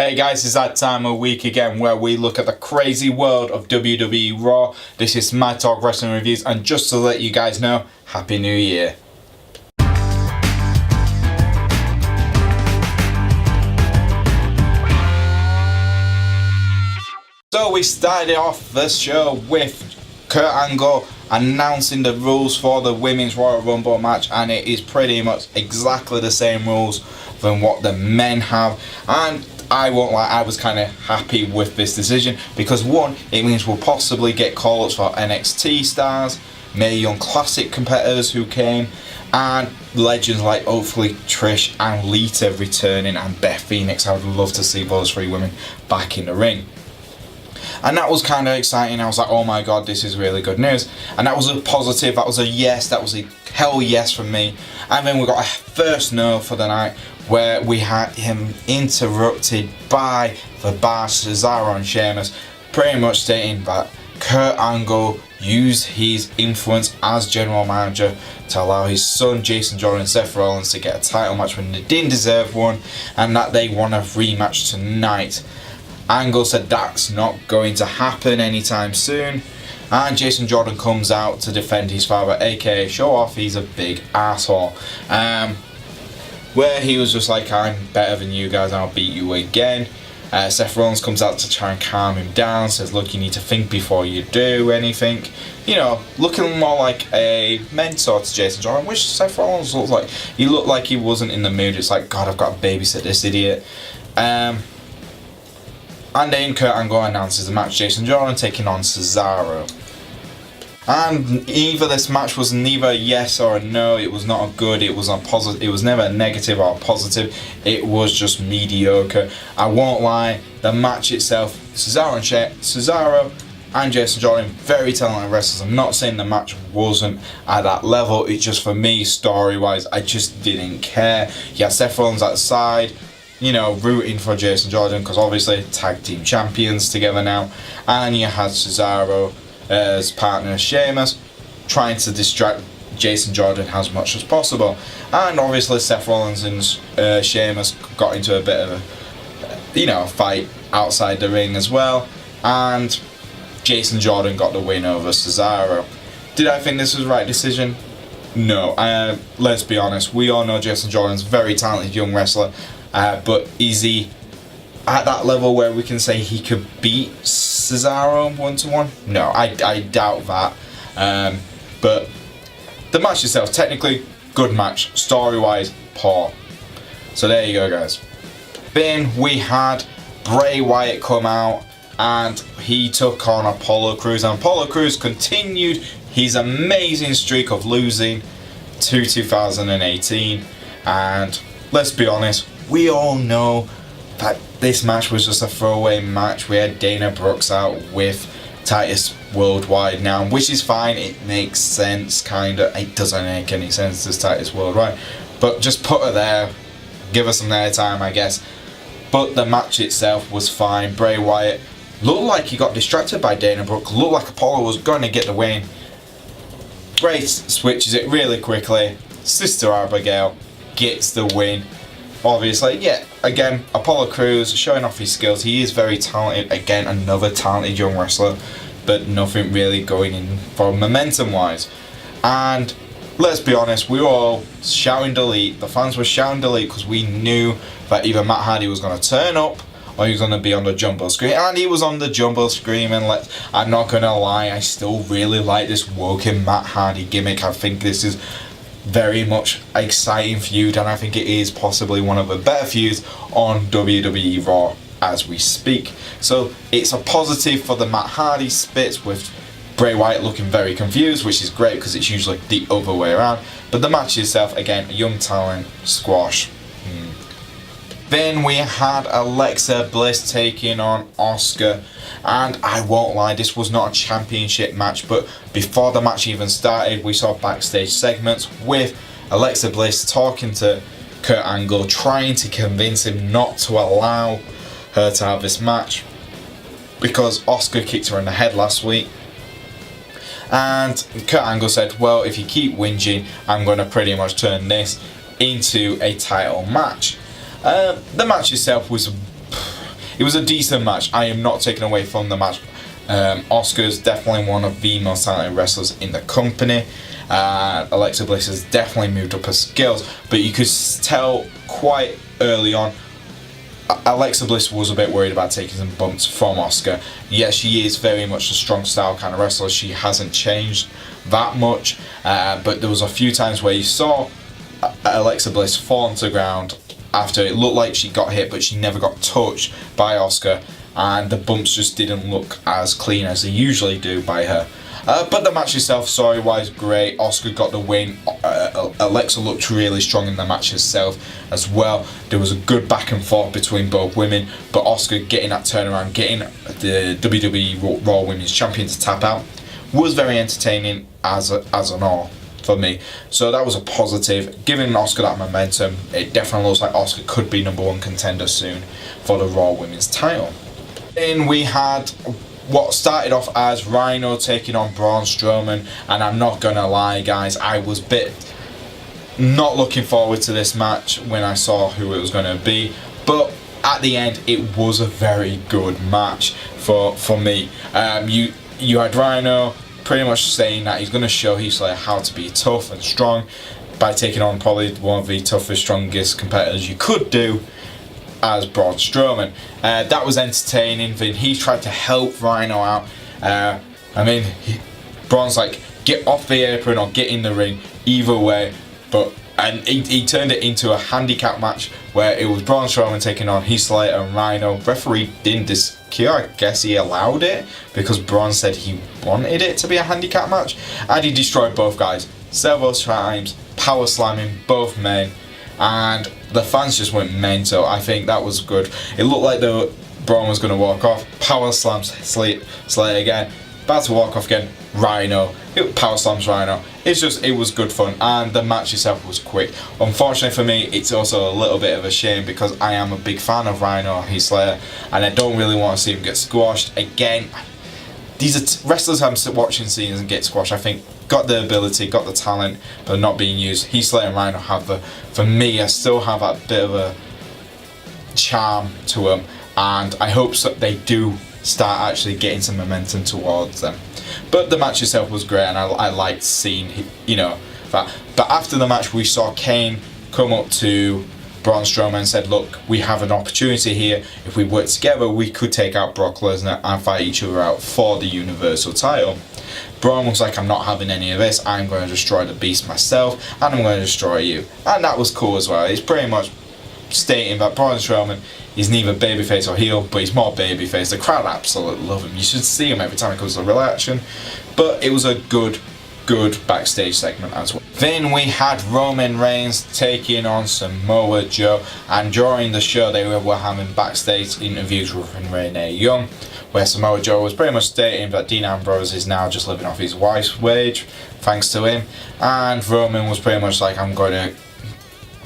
Hey guys, it's that time of week again where we look at the crazy world of WWE Raw. This is my Talk Wrestling Reviews, and just to let you guys know, Happy New Year. So we started off the show with Kurt Angle announcing the rules for the Women's Royal Rumble match, and it is pretty much exactly the same rules than what the men have, and I won't lie, I was kind of happy with this decision because one, it means we'll possibly get call-ups for NXT stars, Mae Young Classic competitors who came, and legends like hopefully Trish and Lita returning, and Beth Phoenix. I would love to see those three women back in the ring. And that was kind of exciting. I was like, oh my god, this is really good news. And that was a positive, that was a yes, that was a hell yes from me. And then we got a first no for the night, where we had him interrupted by the Bar, Cesaro and Sheamus, pretty much stating that Kurt Angle used his influence as general manager to allow his son Jason Jordan and Seth Rollins to get a title match when they didn't deserve one, and that they want a rematch tonight. Angle said that's not going to happen anytime soon, and Jason Jordan comes out to defend his father, aka show off he's a big asshole. Where he was just like, I'm better than you guys, I'll beat you again. Seth Rollins comes out to try and calm him down, says look, you need to think before you do anything. You know, looking more like a mentor to Jason Jordan, which Seth Rollins looked like. He looked like he wasn't in the mood. It's like, God, I've got to babysit this idiot. And then Kurt Angle announces the match, Jason Jordan taking on Cesaro. And either this match was neither a yes or a no. It was not a good, it was a positive, it was never a negative or a positive, it was just mediocre. I won't lie, the match itself, Cesaro and Jason Jordan, very talented wrestlers. I'm not saying the match wasn't at that level, it's just for me, story wise, I just didn't care. You had Seth Rollins at the side, you know, rooting for Jason Jordan, because obviously tag team champions together now, and you had Cesaro as partner Sheamus, trying to distract Jason Jordan as much as possible. And obviously Seth Rollins and Sheamus got into a bit of a, you know, fight outside the ring as well, and Jason Jordan got the win over Cesaro. Did I think this was the right decision? No. Let's be honest, we all know Jason Jordan's a very talented young wrestler, but is he at that level where we can say he could beat Cesaro 1-to-1? No, I doubt that. But the match itself, technically, good match. Story-wise, poor. So there you go, guys. Then we had Bray Wyatt come out, and he took on Apollo Crews. And Apollo Crews continued his amazing streak of losing to 2018. And let's be honest, we all know that this match was just a throwaway match. We had Dana Brooks out with Titus Worldwide now, which is fine, it makes sense, kinda. It doesn't make any sense as Titus Worldwide, but just put her there, give her some airtime, I guess. But the match itself was fine. Bray Wyatt looked like he got distracted by Dana Brooks, looked like Apollo was going to get the win. Bray switches it really quickly, Sister Abigail gets the win. Obviously, yeah, again, Apollo Crews showing off his skills. He is very talented. Again, another talented young wrestler, but nothing really going in for momentum-wise. And let's be honest, we were all shouting delete. The fans were shouting delete because we knew that either Matt Hardy was going to turn up or he was going to be on the jumbo screen. And he was on the jumbo screen, and I'm not going to lie, I still really like this woken Matt Hardy gimmick. I think this is very much exciting feud, and I think it is possibly one of the better feuds on WWE Raw as we speak. So it's a positive for the Matt Hardy spits, with Bray Wyatt looking very confused, which is great because it's usually the other way around. But the match itself, again, a young talent squash. Then we had Alexa Bliss taking on Asuka, and I won't lie, this was not a championship match, but before the match even started, we saw backstage segments with Alexa Bliss talking to Kurt Angle, trying to convince him not to allow her to have this match because Asuka kicked her in the head last week. And Kurt Angle said, well, if you keep whinging, I'm going to pretty much turn this into a title match. The match itself was it was a decent match. I am not taking away from the match. Asuka's definitely one of the most talented wrestlers in the company. Alexa Bliss has definitely moved up her skills, but you could tell quite early on Alexa Bliss was a bit worried about taking some bumps from Asuka. Yes, she is very much a strong style kind of wrestler. She hasn't changed that much, but there was a few times where you saw Alexa Bliss fall onto the ground after it looked like she got hit, but she never got touched by Asuka, and the bumps just didn't look as clean as they usually do by her. But the match itself, story-wise, great. Asuka got the win. Alexa looked really strong in the match herself as well. There was a good back and forth between both women, but Asuka getting that turnaround, getting the WWE Raw Women's Champion to tap out, was very entertaining as an all for me. So that was a positive. Giving Asuka that momentum, it definitely looks like Asuka could be #1 contender soon for the Raw Women's title. Then we had what started off as Rhino taking on Braun Strowman, and I'm not gonna lie guys, I was a bit not looking forward to this match when I saw who it was gonna be, but at the end it was a very good match for me. You had Rhino pretty much saying that he's gonna show Heath Slater how to be tough and strong by taking on probably one of the toughest, strongest competitors you could do, as Braun Strowman. That was entertaining. Then he tried to help Rhino out. Braun's like, get off the apron or get in the ring, either way. And he turned it into a handicap match where it was Braun Strowman taking on Heath Slater and Rhino. Referee didn't discue, I guess he allowed it because Braun said he wanted it to be a handicap match, and he destroyed both guys several times, power slamming both men, and the fans just went mental. I think that was good. It looked like Braun was going to walk off. Power slams Slater again. About to walk off again. Rhino. Power slams Rhino. It was good fun. And the match itself was quick. Unfortunately for me, it's also a little bit of a shame because I am a big fan of Rhino and Heath Slater, and I don't really want to see him get squashed. Again, these are wrestlers I'm watching seeing and get squashed. I think got the ability, got the talent, but not being used. Heath Slater and Rhino have for me, I still have that bit of a charm to them, and I hope they do start actually getting some momentum towards them. But the match itself was great, and I liked seeing, that. But after the match, we saw Kane come up to Braun Strowman and said, look, we have an opportunity here. If we work together, we could take out Brock Lesnar and fight each other out for the Universal title. Braun was like, I'm not having any of this. I'm going to destroy the beast myself, and I'm going to destroy you. And that was cool as well. It's pretty much stating that Braun Strowman is neither babyface or heel, but he's more babyface. The crowd absolutely love him. You should see him every time it comes to the reaction. But it was a good backstage segment as well. Then we had Roman Reigns taking on Samoa Joe, and during the show they were having backstage interviews with Renee Young, where Samoa Joe was pretty much stating that Dean Ambrose is now just living off his wife's wage, thanks to him, and Roman was pretty much like, I'm going to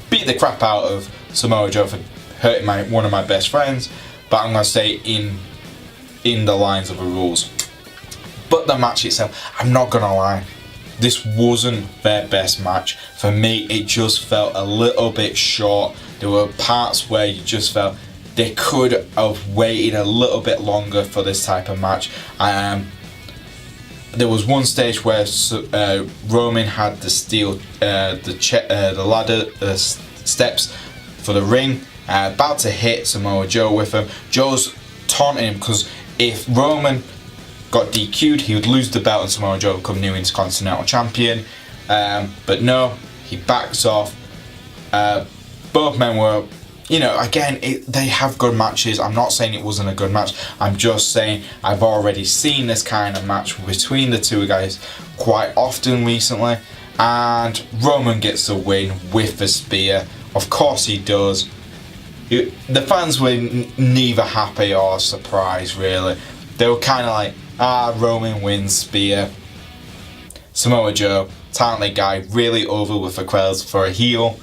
beat the crap out of Samoa Joe for hurting one of my best friends, but I'm going to stay in the lines of the rules. But the match itself, I'm not going to lie, this wasn't their best match. For me, it just felt a little bit short. There were parts where you just felt they could have waited a little bit longer for this type of match. There was one stage where Roman had to steal the ladder steps for the ring, about to hit Samoa Joe with him. Joe's taunting him because if Roman got DQ'd, he would lose the belt and Samoa Joe would become new Intercontinental Champion. But no, he backs off. Both men were, again, they have good matches. I'm not saying it wasn't a good match. I'm just saying I've already seen this kind of match between the two guys quite often recently. And Roman gets the win with the spear. Of course he does. The fans were neither happy or surprised, really. They were kind of like, Roman wins, spear. Samoa Joe, talented guy, really over with the crowds for a heel.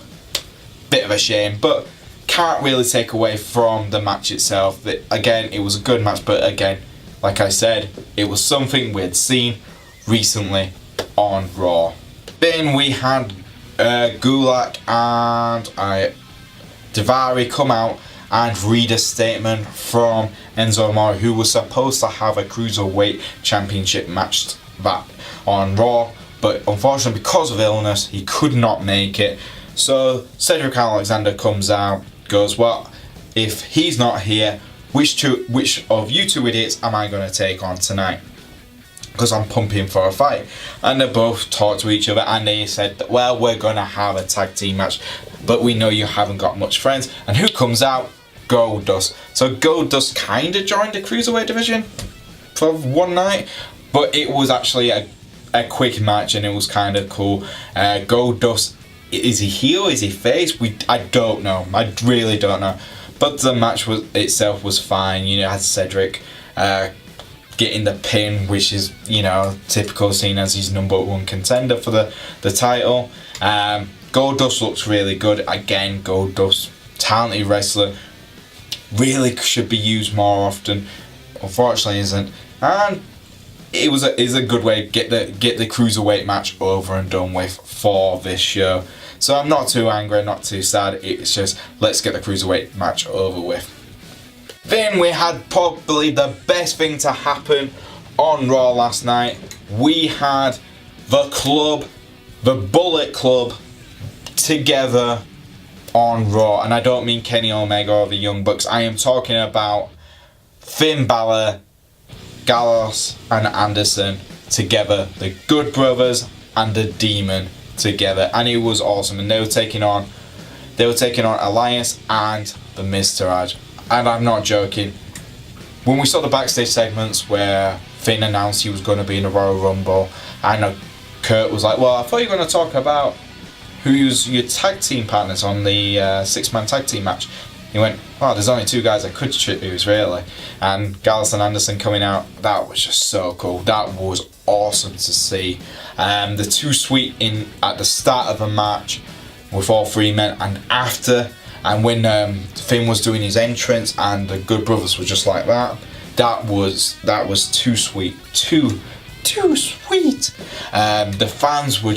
Bit of a shame, but can't really take away from the match itself. Again, it was a good match, but again, like I said, it was something we'd seen recently on Raw. Then we had Gulak and Daivari come out and read a statement from Enzo Amore, who was supposed to have a Cruiserweight Championship match back on Raw, but unfortunately because of illness he could not make it. So Cedric Alexander comes out, goes, well, if he's not here, which of you two idiots am I going to take on tonight? Because I'm pumping for a fight. And they both talked to each other and they said, well, we're going to have a tag team match, but we know you haven't got much friends. And who comes out? Goldust. So Goldust kind of joined the Cruiserweight division for one night, but it was actually a quick match and it was kind of cool. Goldust, is he heel? Is he face? I don't know. I really don't know. But the match itself was fine. You know, it had Cedric getting the pin, which is, you know, typical, seen as his #1 contender for the title. Goldust looks really good. Again, Goldust, talented wrestler, really should be used more often. Unfortunately, isn't. And it is a good way to get the Cruiserweight match over and done with for this show. So I'm not too angry, not too sad. It's just, let's get the Cruiserweight match over with. Then we had probably the best thing to happen on Raw last night. We had the club, the Bullet Club, together on Raw. And I don't mean Kenny Omega or the Young Bucks. I am talking about Finn Balor, Gallows and Anderson together. The Good Brothers and the Demon together. And it was awesome. And they were taking on Elias and the Miztourage. And I'm not joking. When we saw the backstage segments where Finn announced he was going to be in the Royal Rumble, I know Kurt was like, well, I thought you were going to talk about who's your tag team partners on the 6-man tag team match. He went, oh, there's only 2 guys I could choose, really. And Gallows and Anderson coming out, that was just so cool. That was awesome to see. The 2 Sweet in at the start of the match with all 3 men, and after. And when Finn was doing his entrance and the Good Brothers were just like that, that was too sweet, too sweet. The fans were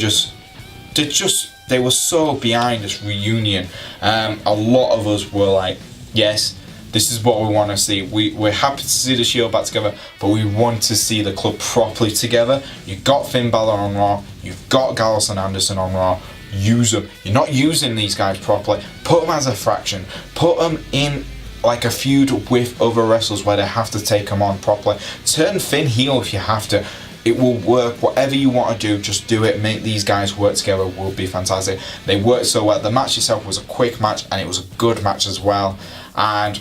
they were so behind this reunion. A lot of us were like, yes, this is what we want to see. We're happy to see the Shield back together, but we want to see the club properly together. You've got Finn Balor on Raw, you've got Gallows and Anderson on Raw. Use them. You're not using these guys properly. Put them as a fraction. Put them in like a feud with other wrestlers where they have to take them on properly. Turn Finn heel if you have to. It will work. Whatever you want to do, just do it. Make these guys work together. Will be fantastic. They worked so well. The match itself was a quick match and it was a good match as well. And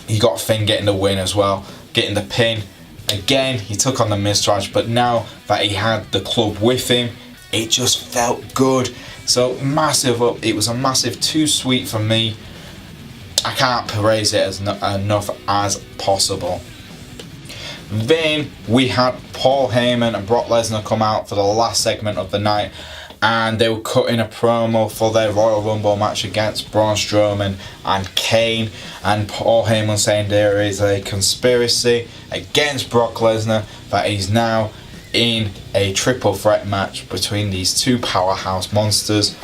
you got Finn getting the win as well, getting the pin. Again, he took on the Miztourage, but now that he had the club with him, it just felt good. So massive up. It was a massive 2 Sweet for me. I can't praise it as enough as possible. Then we had Paul Heyman and Brock Lesnar come out for the last segment of the night, and they were cutting a promo for their Royal Rumble match against Braun Strowman and Kane. And Paul Heyman saying there is a conspiracy against Brock Lesnar, that he's now in a triple threat match between these 2 powerhouse monsters.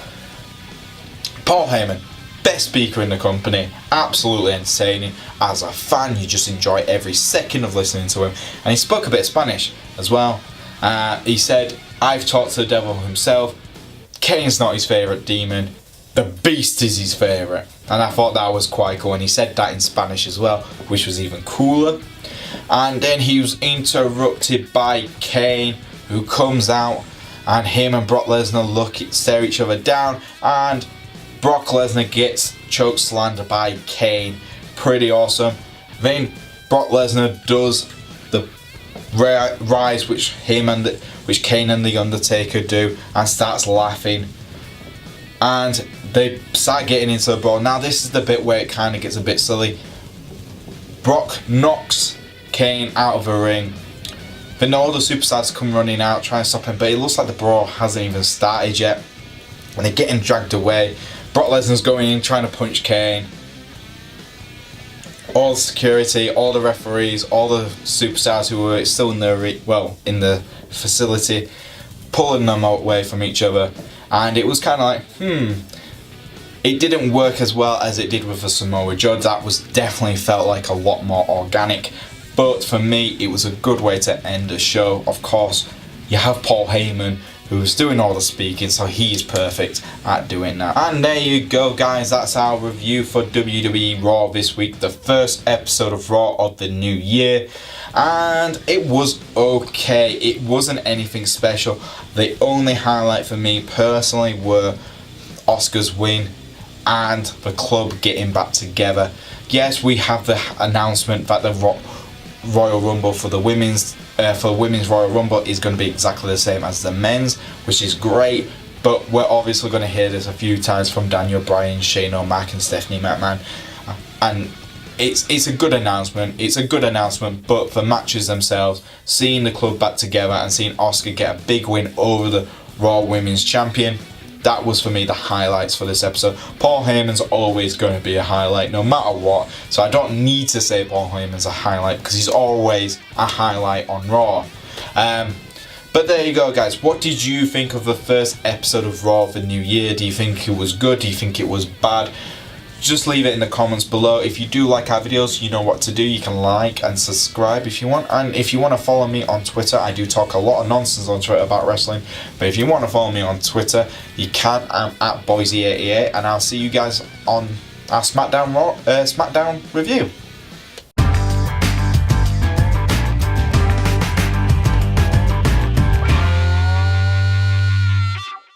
Paul Heyman, best speaker in the company, absolutely entertaining. As a fan, you just enjoy every second of listening to him. And he spoke a bit of Spanish as well. He said, I've talked to the devil himself. Kane's not his favourite demon. The Beast is his favourite. And I thought that was quite cool. And he said that in Spanish as well, which was even cooler. And then he was interrupted by Kane, who comes out, and him and Brock Lesnar stare each other down, and Brock Lesnar gets choke slammed by Kane. Pretty awesome. Then Brock Lesnar does the rise which Kane and the Undertaker do, and starts laughing. And they start getting into the brawl. Now this is the bit where it kind of gets a bit silly. Brock knocks Kane out of the ring. Then all the superstars come running out, trying to stop him, but it looks like the brawl hasn't even started yet. And they're getting dragged away. Brock Lesnar's going in, trying to punch Kane. All the security, all the referees, all the superstars who were still in the facility, pulling them away from each other. And it was kind of like, It didn't work as well as it did with the Samoa Joe. That was definitely felt like a lot more organic. But for me, it was a good way to end the show. Of course, you have Paul Heyman, who's doing all the speaking, so he's perfect at doing that. And there you go, guys. That's our review for WWE Raw this week, the first episode of Raw of the new year. And it was okay. It wasn't anything special. The only highlight for me personally were Asuka's win and the club getting back together. Yes, we have the announcement that the Royal Rumble for the women's Royal Rumble is going to be exactly the same as the men's, which is great. But we're obviously going to hear this a few times from Daniel Bryan, Shane O'Mac, and Stephanie McMahon, and it's a good announcement. It's a good announcement, but the matches themselves, seeing the club back together and seeing Asuka get a big win over the Raw Women's Champion, that was for me the highlights for this episode. Paul Heyman's always going to be a highlight no matter what, so I don't need to say Paul Heyman's a highlight because he's always a highlight on Raw. But there you go, guys. What did you think of the first episode of Raw of the new year? Do you think it was good? Do you think it was bad? Just leave it in the comments below. If you do like our videos, you know what to do. You can like and subscribe if you want. And if you want to follow me on Twitter, I do talk a lot of nonsense on Twitter about wrestling. But if you want to follow me on Twitter, you can. I'm at Boise88. And I'll see you guys on our SmackDown review.